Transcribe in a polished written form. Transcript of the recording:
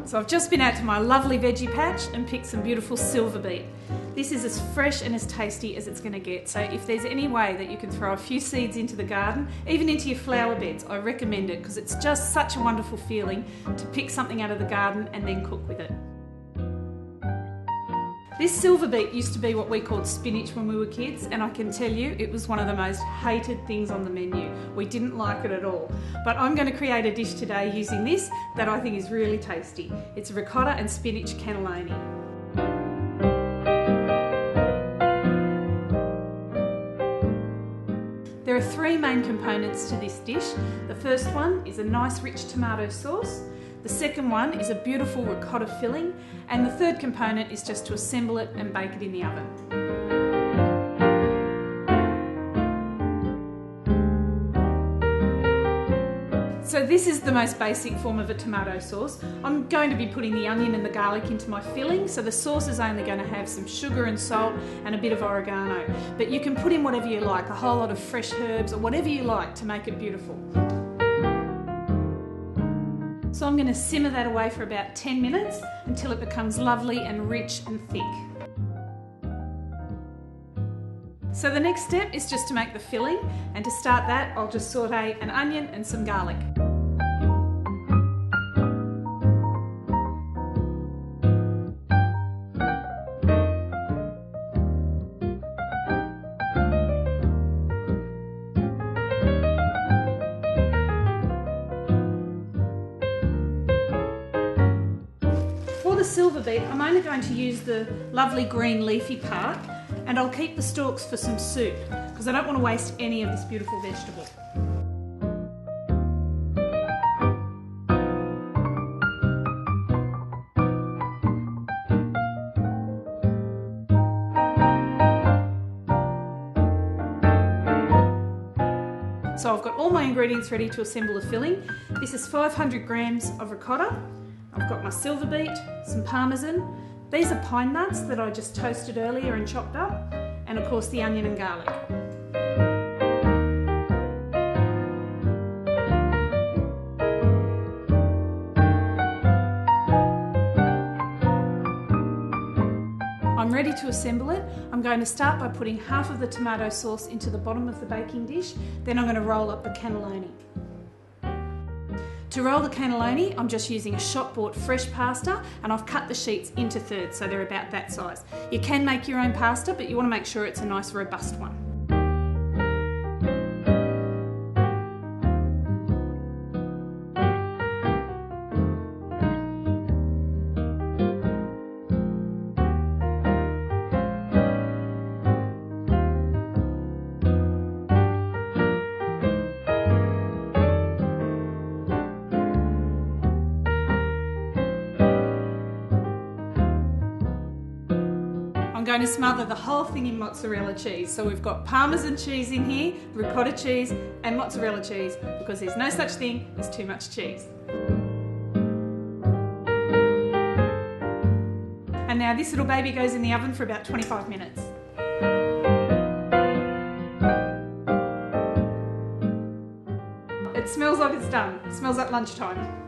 So I've just been out to my lovely veggie patch and picked some beautiful silver beet. This is as fresh and as tasty as it's going to get, so if there's any way that you can throw a few seeds into the garden, even into your flower beds, I recommend it because it's just such a wonderful feeling to pick something out of the garden and then cook with it. This silver beet used to be what we called spinach when we were kids, and I can tell you it was one of the most hated things on the menu. We didn't like it at all. But I'm going to create a dish today using this that I think is really tasty. It's ricotta and spinach cannelloni. There are three main components to this dish. The first one is a nice rich tomato sauce. The second one is a beautiful ricotta filling, and the third component is just to assemble it and bake it in the oven. So this is the most basic form of a tomato sauce. I'm going to be putting the onion and the garlic into my filling, so the sauce is only going to have some sugar and salt and a bit of oregano. But you can put in whatever you like, a whole lot of fresh herbs or whatever you like to make it beautiful. So I'm going to simmer that away for about 10 minutes until it becomes lovely and rich and thick. So the next step is just to make the filling, and to start that I'll just saute an onion and some garlic. For the silver beet, I'm only going to use the lovely green leafy part, and I'll keep the stalks for some soup because I don't want to waste any of this beautiful vegetable. So I've got all my ingredients ready to assemble a filling. This is 500 grams of ricotta. I've got my silver beet, some parmesan. These are pine nuts that I just toasted earlier and chopped up, and of course the onion and garlic. I'm ready to assemble it. I'm going to start by putting half of the tomato sauce into the bottom of the baking dish, then I'm going to roll up the cannelloni. To roll the cannelloni, I'm just using a shop-bought fresh pasta, and I've cut the sheets into thirds so they're about that size. You can make your own pasta, but you want to make sure it's a nice robust one. I'm going to smother the whole thing in mozzarella cheese. So we've got Parmesan cheese in here, ricotta cheese and mozzarella cheese, because there's no such thing as too much cheese. And now this little baby goes in the oven for about 25 minutes. It smells like it's done. It smells like lunchtime.